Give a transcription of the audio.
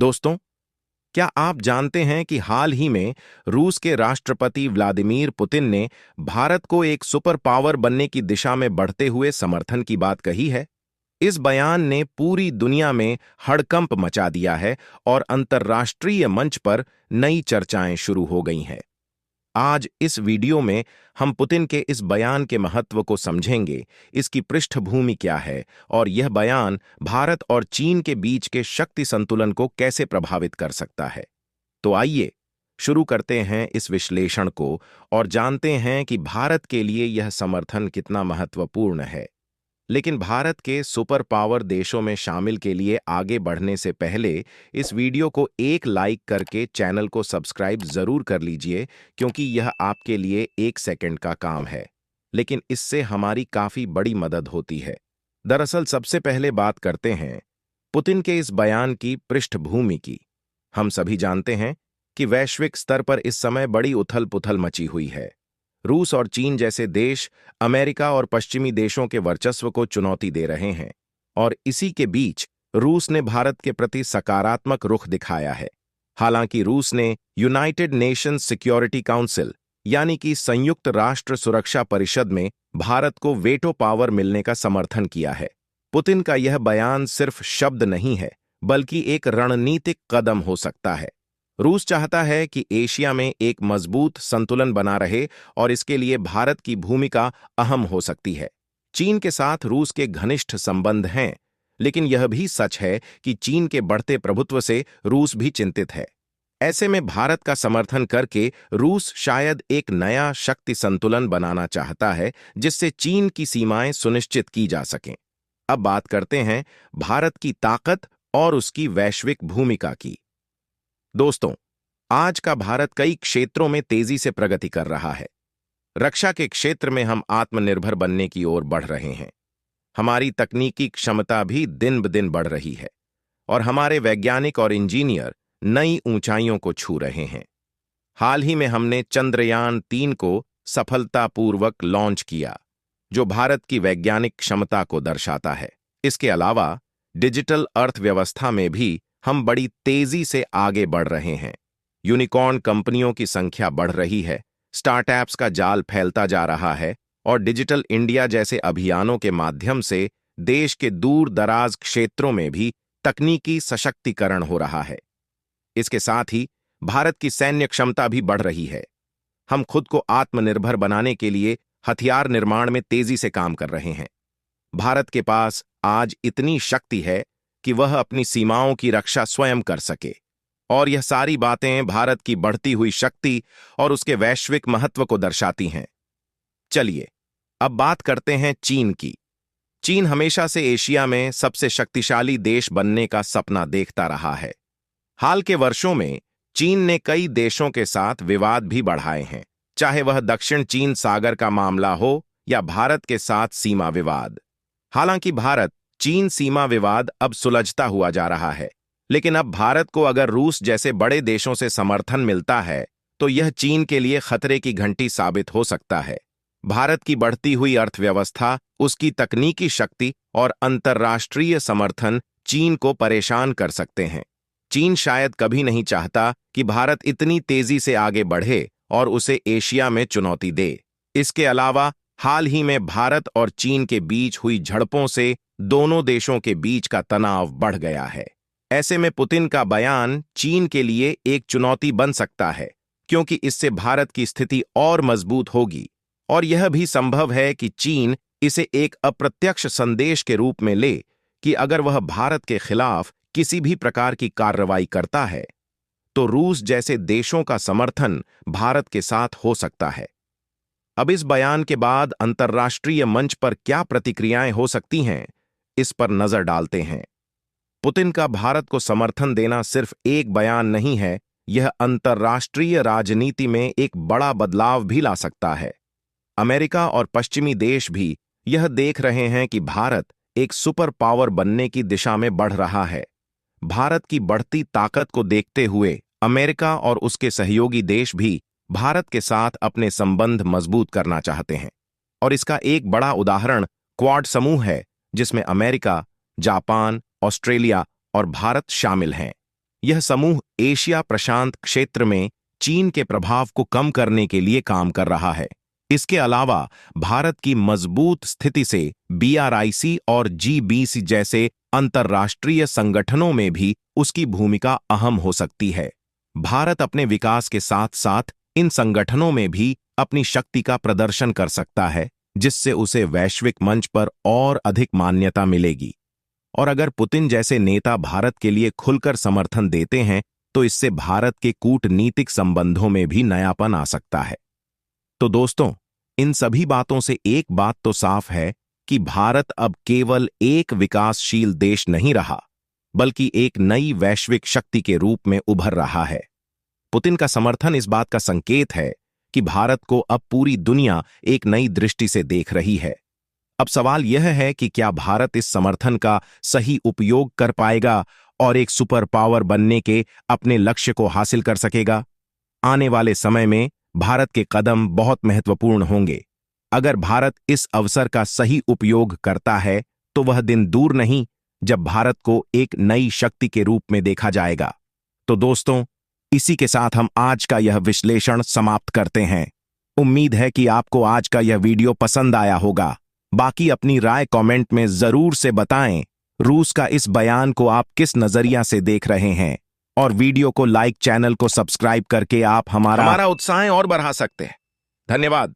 दोस्तों, क्या आप जानते हैं कि हाल ही में रूस के राष्ट्रपति व्लादिमीर पुतिन ने भारत को एक सुपर पावर बनने की दिशा में बढ़ते हुए समर्थन की बात कही है? इस बयान ने पूरी दुनिया में हड़कंप मचा दिया है और अंतर्राष्ट्रीय मंच पर नई चर्चाएं शुरू हो गई हैं। आज इस वीडियो में हम पुतिन के इस बयान के महत्व को समझेंगे, इसकी पृष्ठभूमि क्या है और यह बयान भारत और चीन के बीच के शक्ति संतुलन को कैसे प्रभावित कर सकता है। तो आइए शुरू करते हैं इस विश्लेषण को और जानते हैं कि भारत के लिए यह समर्थन कितना महत्वपूर्ण है। लेकिन भारत के सुपर पावर देशों में शामिल के लिए आगे बढ़ने से पहले इस वीडियो को एक लाइक करके चैनल को सब्सक्राइब जरूर कर लीजिए, क्योंकि यह आपके लिए 1 सेकंड का काम है, लेकिन इससे हमारी काफी बड़ी मदद होती है। दरअसल सबसे पहले बात करते हैं पुतिन के इस बयान की पृष्ठभूमि की। हम सभी जानते हैं कि वैश्विक स्तर पर इस समय बड़ी उथल पुथल मची हुई है। रूस और चीन जैसे देश अमेरिका और पश्चिमी देशों के वर्चस्व को चुनौती दे रहे हैं, और इसी के बीच रूस ने भारत के प्रति सकारात्मक रुख दिखाया है। हालांकि रूस ने यूनाइटेड नेशंस सिक्योरिटी काउंसिल यानी कि संयुक्त राष्ट्र सुरक्षा परिषद में भारत को वेटो पावर मिलने का समर्थन किया है। पुतिन का यह बयान सिर्फ शब्द नहीं है, बल्कि एक रणनीतिक कदम हो सकता है। रूस चाहता है कि एशिया में एक मजबूत संतुलन बना रहे और इसके लिए भारत की भूमिका अहम हो सकती है। चीन के साथ रूस के घनिष्ठ संबंध हैं, लेकिन यह भी सच है कि चीन के बढ़ते प्रभुत्व से रूस भी चिंतित है। ऐसे में भारत का समर्थन करके रूस शायद एक नया शक्ति संतुलन बनाना चाहता है, जिससे चीन की सीमाएं सुनिश्चित की जा सकें। अब बात करते हैं भारत की ताकत और उसकी वैश्विक भूमिका की। दोस्तों, आज का भारत कई क्षेत्रों में तेजी से प्रगति कर रहा है। रक्षा के क्षेत्र में हम आत्मनिर्भर बनने की ओर बढ़ रहे हैं। हमारी तकनीकी क्षमता भी दिन ब दिन बढ़ रही है और हमारे वैज्ञानिक और इंजीनियर नई ऊंचाइयों को छू रहे हैं। हाल ही में हमने चंद्रयान-3 को सफलतापूर्वक लॉन्च किया, जो भारत की वैज्ञानिक क्षमता को दर्शाता है। इसके अलावा डिजिटल अर्थव्यवस्था में भी हम बड़ी तेजी से आगे बढ़ रहे हैं। यूनिकॉर्न कंपनियों की संख्या बढ़ रही है, स्टार्टअप्स का जाल फैलता जा रहा है और डिजिटल इंडिया जैसे अभियानों के माध्यम से देश के दूर दराज क्षेत्रों में भी तकनीकी सशक्तिकरण हो रहा है। इसके साथ ही भारत की सैन्य क्षमता भी बढ़ रही है। हम खुद को आत्मनिर्भर बनाने के लिए हथियार निर्माण में तेजी से काम कर रहे हैं। भारत के पास आज इतनी शक्ति है कि वह अपनी सीमाओं की रक्षा स्वयं कर सके, और यह सारी बातें भारत की बढ़ती हुई शक्ति और उसके वैश्विक महत्व को दर्शाती हैं। चलिए अब बात करते हैं चीन की। चीन हमेशा से एशिया में सबसे शक्तिशाली देश बनने का सपना देखता रहा है। हाल के वर्षों में चीन ने कई देशों के साथ विवाद भी बढ़ाए हैं, चाहे वह दक्षिण चीन सागर का मामला हो या भारत के साथ सीमा विवाद। हालांकि भारत चीन सीमा विवाद अब सुलझता हुआ जा रहा है, लेकिन अब भारत को अगर रूस जैसे बड़े देशों से समर्थन मिलता है तो यह चीन के लिए खतरे की घंटी साबित हो सकता है। भारत की बढ़ती हुई अर्थव्यवस्था, उसकी तकनीकी शक्ति और अंतर्राष्ट्रीय समर्थन चीन को परेशान कर सकते हैं। चीन शायद कभी नहीं चाहता कि भारत इतनी तेजी से आगे बढ़े और उसे एशिया में चुनौती दे। इसके अलावा हाल ही में भारत और चीन के बीच हुई झड़पों से दोनों देशों के बीच का तनाव बढ़ गया है। ऐसे में पुतिन का बयान चीन के लिए एक चुनौती बन सकता है, क्योंकि इससे भारत की स्थिति और मजबूत होगी, और यह भी संभव है कि चीन इसे एक अप्रत्यक्ष संदेश के रूप में ले कि अगर वह भारत के खिलाफ किसी भी प्रकार की कार्रवाई करता है तो रूस जैसे देशों का समर्थन भारत के साथ हो सकता है। अब इस बयान के बाद अंतर्राष्ट्रीय मंच पर क्या प्रतिक्रियाएं हो सकती हैं, इस पर नजर डालते हैं। पुतिन का भारत को समर्थन देना सिर्फ एक बयान नहीं है, यह अंतर्राष्ट्रीय राजनीति में एक बड़ा बदलाव भी ला सकता है। अमेरिका और पश्चिमी देश भी यह देख रहे हैं कि भारत एक सुपर पावर बनने की दिशा में बढ़ रहा है। भारत की बढ़ती ताकत को देखते हुए अमेरिका और उसके सहयोगी देश भी भारत के साथ अपने संबंध मजबूत करना चाहते हैं, और इसका एक बड़ा उदाहरण क्वाड समूह है, जिसमें अमेरिका, जापान, ऑस्ट्रेलिया और भारत शामिल हैं। यह समूह एशिया प्रशांत क्षेत्र में चीन के प्रभाव को कम करने के लिए काम कर रहा है। इसके अलावा भारत की मजबूत स्थिति से BRIC और G20 जैसे अंतर्राष्ट्रीय संगठनों में भी उसकी भूमिका अहम हो सकती है। भारत अपने विकास के साथ साथ इन संगठनों में भी अपनी शक्ति का प्रदर्शन कर सकता है, जिससे उसे वैश्विक मंच पर और अधिक मान्यता मिलेगी। और अगर पुतिन जैसे नेता भारत के लिए खुलकर समर्थन देते हैं तो इससे भारत के कूटनीतिक संबंधों में भी नयापन आ सकता है। तो दोस्तों, इन सभी बातों से एक बात तो साफ है कि भारत अब केवल एक विकासशील देश नहीं रहा, बल्कि एक नई वैश्विक शक्ति के रूप में उभर रहा है। पुतिन का समर्थन इस बात का संकेत है कि भारत को अब पूरी दुनिया एक नई दृष्टि से देख रही है। अब सवाल यह है कि क्या भारत इस समर्थन का सही उपयोग कर पाएगा और एक सुपर पावर बनने के अपने लक्ष्य को हासिल कर सकेगा? आने वाले समय में भारत के कदम बहुत महत्वपूर्ण होंगे। अगर भारत इस अवसर का सही उपयोग करता है तो वह दिन दूर नहीं जब भारत को एक नई शक्ति के रूप में देखा जाएगा। तो दोस्तों, इसी के साथ हम आज का यह विश्लेषण समाप्त करते हैं। उम्मीद है कि आपको आज का यह वीडियो पसंद आया होगा। बाकी अपनी राय कमेंट में जरूर से बताएं। रूस का इस बयान को आप किस नजरिया से देख रहे हैं, और वीडियो को लाइक, चैनल को सब्सक्राइब करके आप हमारा उत्साह और बढ़ा सकते हैं। धन्यवाद।